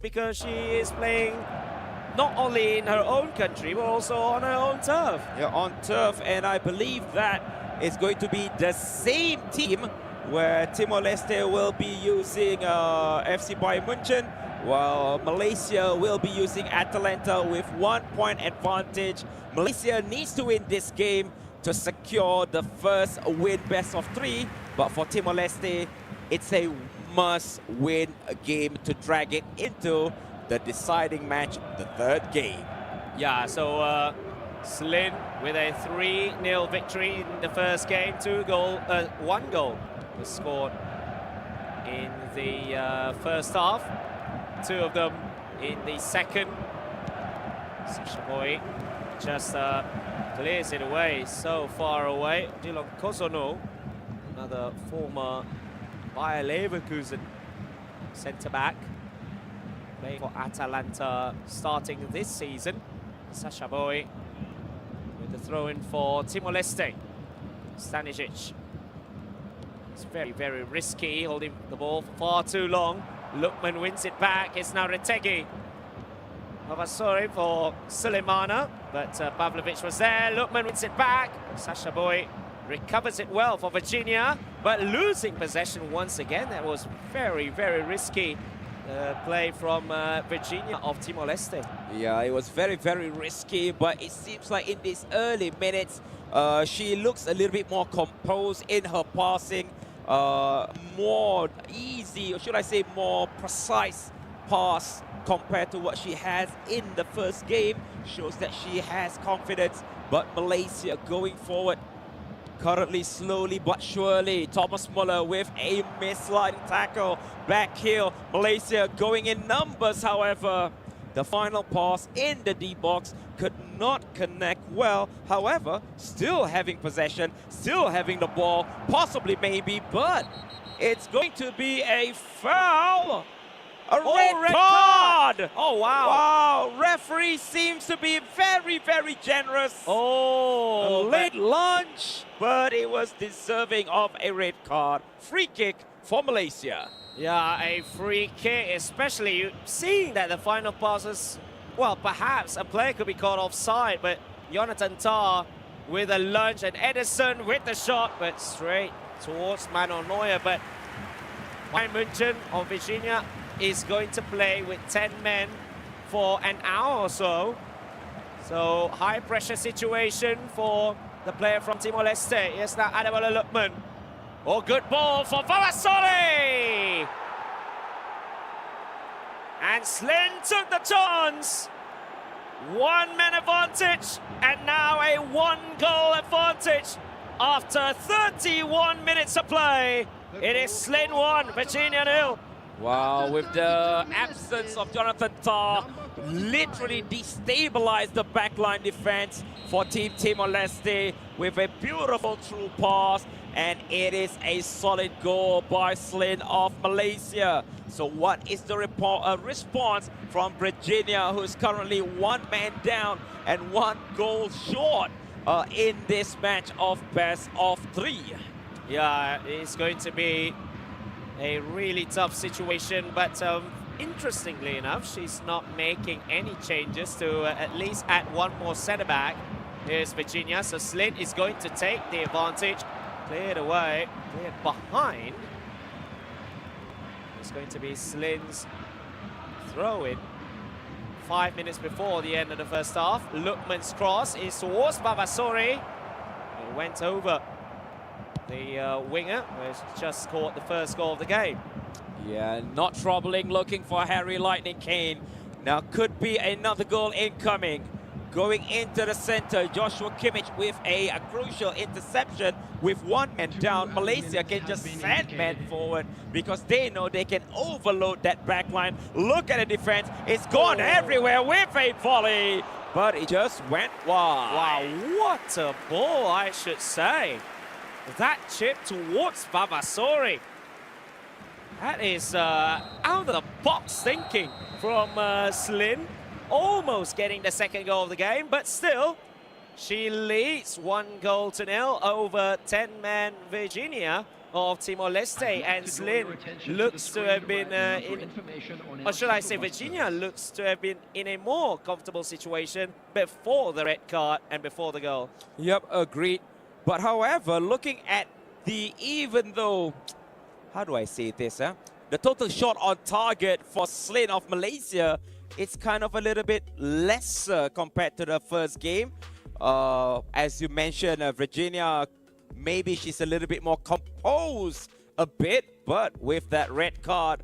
because she is playing not only in her own country but also on her own turf. Yeah, on turf, and I believe that it's going to be the same team where Timor Leste will be using FC Bayern München, while Malaysia will be using Atalanta with 1 point advantage. Malaysia needs to win this game to secure the first win best of 3, but for Timor Leste, it's a must-win game to drag it into the deciding match, the third game. Yeah, so Slin with a 3-0 victory in the first game. 1 goal was scored in the first half. 2 of them in the second. Boy just clears it away, so far away. Dilong Kosono, another former Bayer Leverkusen centre-back, playing for Atalanta starting this season. Sasha Boy with the throw-in for Timor Leste. Stanisic. It's very, very risky, holding the ball for far too long. Lukman wins it back. It's now Retegi. Sorry for Sulemana, but Pavlovic was there. Lukman wins it back. Sasha Boy recovers it well for Virginia, but losing possession once again. That was very, very risky play from Virginia of Timor-Leste. Yeah, it was very, very risky, but it seems like in these early minutes, she looks a little bit more composed in her passing, more easy, or should I say more precise pass compared to what she has in the first game. Shows that she has confidence, but Malaysia going forward currently slowly but surely. Thomas Muller with a mid-sliding tackle, back heel. Malaysia going in numbers, however. The final pass in the D-box could not connect well. However, still having possession, still having the ball, possibly maybe, but it's going to be a foul. A red card! Oh, wow. Wow, referee seems to be very, very generous. Oh, a late lunch, but it was deserving of a red card. Free kick for Malaysia. Yeah, a free kick, especially seeing that the final passes, well, perhaps a player could be caught offside, but Jonathan Tah with a lunge, and Edison with the shot, but straight towards Manuel Neuer. But Bayern München of Virginia is going to play with 10 men for an hour or so. So high pressure situation for the player from Timor-Leste. Here's now Ademola Lukman. Oh, good ball for Vavasori! And Slin took the chance. 1-man advantage, and now a 1-goal advantage after 31 minutes of play. It is Slin 1, Virginia 0. Wow, with the absence of Jonathan Tah, literally destabilized the backline defense for Team Timor-Leste with a beautiful through pass, and it is a solid goal by Slin of Malaysia. So what is the response from Virginia, who is currently 1 man down and 1 goal short in this match of best of 3? Yeah, it's going to be a really tough situation, but interestingly enough, she's not making any changes to at least add 1 more centre-back. Here's Virginia, so Slin is going to take the advantage. Cleared away, cleared behind. It's going to be Slin's throw-in. 5 minutes before the end of the first half. Lukman's cross is towards Vavasori. It went over the winger, who's just scored the first goal of the game. Yeah, not troubling, looking for Harry Lightning Kane. Now could be another goal incoming. Going into the center, Joshua Kimmich with a crucial interception with 1 man down. Malaysia can just send men forward because they know they can overload that back line. Look at the defense, it's gone everywhere with a volley, but it just went wide. Wow, what a ball, I should say. That chip towards Vavasori. That is out of the box thinking from Slin. Almost getting the 2nd goal of the game, but still, she leads 1-0 over 10-man Virginia. of Timor Leste, and Slin looks to have been or should I say Virginia looks to have been in a more comfortable situation before the red card and before the goal. Yep, agreed. But however, looking at even though, how do I say this, huh? The total shot on target for Slin of Malaysia, it's kind of a little bit lesser compared to the first game. As you mentioned, Virginia, maybe she's a little bit more composed a bit, but with that red card,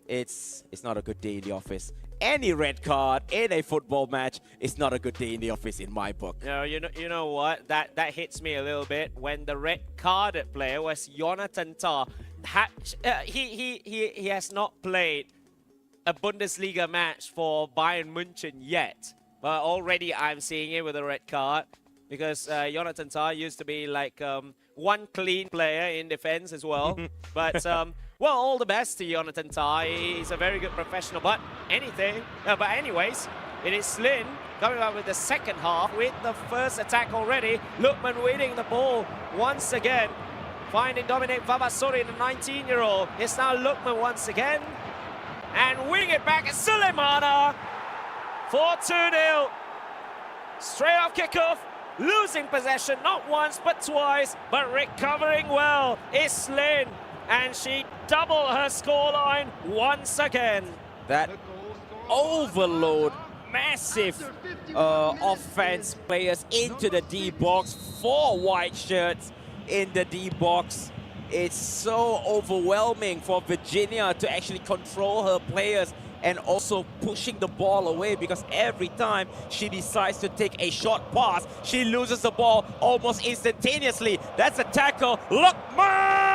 it's not a good day in the office. Any red card in a football match is not a good day in the office in my book. No, you know what? That hits me a little bit when the red carded player was Jonathan Tah. He has not played a Bundesliga match for Bayern München yet, but already I'm seeing it with a red card because Jonathan Tah used to be like one clean player in defense as well. But well, all the best to Jonathan Tah. He's a very good professional. But anyways, it is Slin coming up with the second half with the first attack already. Lukman winning the ball once again, finding Dominic Vavasori, the 19-year-old. It's now Lukman once again, and winning it back at Sulemana for 2-0. Straight off kickoff, losing possession not once but twice, but recovering well is Slin, and she doubled her scoreline once again. That overload, massive offense players into the D-box, 4 white shirts in the D-box. It's so overwhelming for Virginia to actually control her players and also pushing the ball away, because every time she decides to take a short pass, she loses the ball almost instantaneously. That's a tackle. Lukman!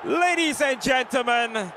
Ladies and gentlemen,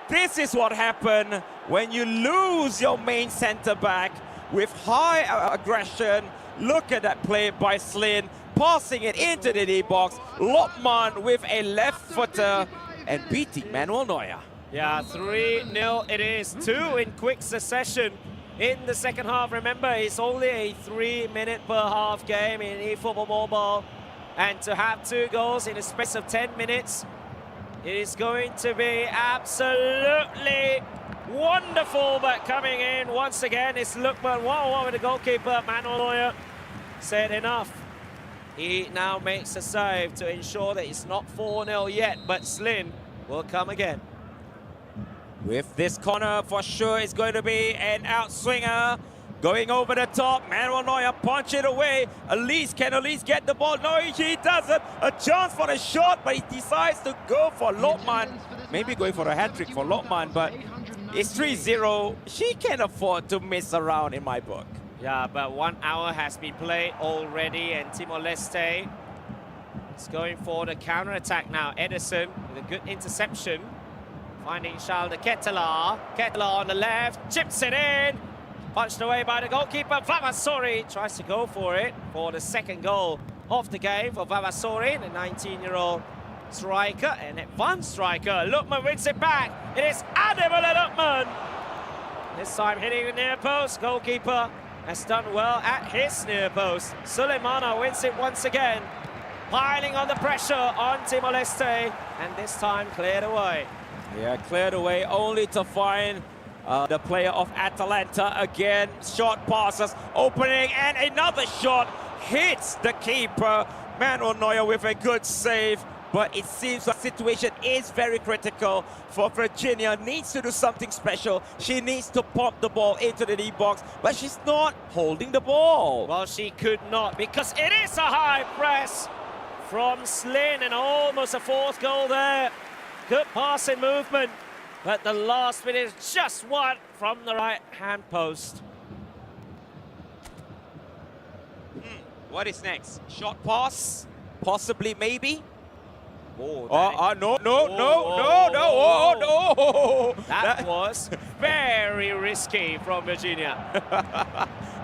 this is what happened when you lose your main center back with high aggression. Look at that play by Slin, passing it into the D-box. Lukman with a left footer and beating Manuel Neuer. Yeah, 3-0 it is. 2 in quick succession in the second half. Remember, it's only a 3-minute per half game in eFootball Mobile. And to have 2 goals in a space of 10 minutes, it is going to be absolutely wonderful. But coming in once again is Lukman. 1-1 with the goalkeeper. Manuel Neuer said enough. He now makes a save to ensure that it's not 4-0 yet, but Slin will come again. With this corner, for sure, it's going to be an outswinger. Going over the top, Manuel Neuer punch it away. Can Elise get the ball? No, he doesn't. A chance for the shot, but he decides to go for Lukman. Maybe going for a hat-trick for Lukman, but it's 3-0. She can afford to miss around in my book. Yeah, but 1 hour has been played already, and Timor Leste is going for the counter-attack now. Edison with a good interception, finding Charles de Ketelaar. Ketelaar on the left, chips it in. Punched away by the goalkeeper. Vavasori tries to go for it for the second goal of the game for Vavasori, the 19-year-old striker, an advanced striker. Lukman wins it back. It is Ademola Lukman. This time hitting the near post. Goalkeeper has done well at his near post. Sulemana wins it once again, piling on the pressure on Timor Leste, and this time cleared away. Yeah, cleared away only to find the player of Atalanta again. Short passes, opening, and another shot hits the keeper. Manuel Neuer with a good save, but it seems the situation is very critical for Virginia. Needs to do something special. She needs to pop the ball into the D-box, but she's not holding the ball. Well, she could not, because it is a high press from Slin, and almost a 4th goal there. Good passing movement, but the last minute is just one from the right-hand post. What is next? Short pass? Possibly, maybe? Oh, no. That was very risky from Virginia.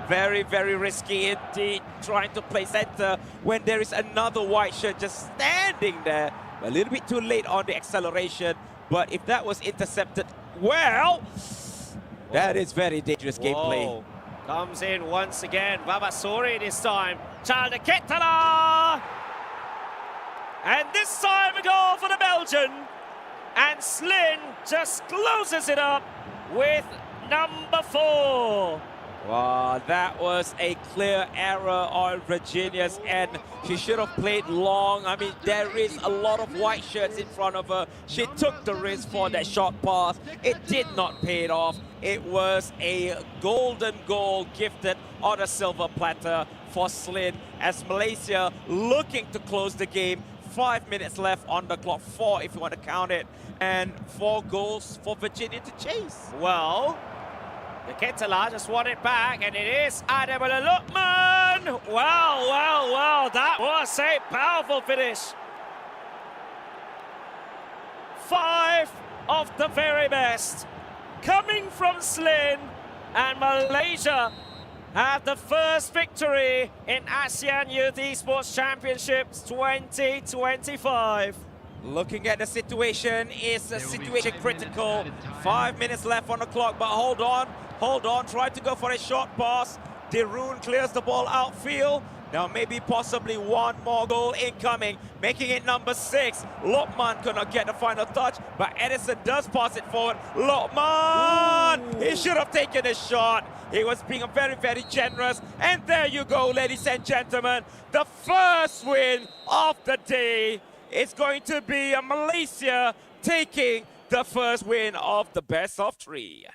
Very, very risky indeed, trying to play center when there is another white shirt just standing there. A little bit too late on the acceleration, but if that was intercepted, well, that is very dangerous gameplay. Comes in once again, Vavasori this time. Charles de Ketelaar! And this time a goal for the Belgian. And Slin just closes it up with number 4. Wow, that was a clear error on Virginia's end. She should have played long. I mean, there is a lot of white shirts in front of her. She took the risk for that short pass. It did not pay it off. It was a golden goal gifted on a silver platter for Slin as Malaysia looking to close the game. 5 minutes left on the clock, 4 if you want to count it, and 4 goals for Virginia to chase. Well, the Ketala just won it back, and it is Adebola Lukman. Wow, that was a powerful finish. 5 of the very best coming from Slin, and Malaysia have the first victory in ASEAN Youth Esports Championships 2025. Looking at the situation, is a situation critical. 5 minutes left on the clock, but hold on, try to go for a short pass. Deroon clears the ball outfield. Now maybe possibly one more goal incoming, making it number 6. Lokman could not get the final touch, but Edison does pass it forward. Lokman! He should have taken a shot. He was being very, very generous. And there you go, ladies and gentlemen. The first win of the day is going to be Malaysia taking the first win of the best of 3.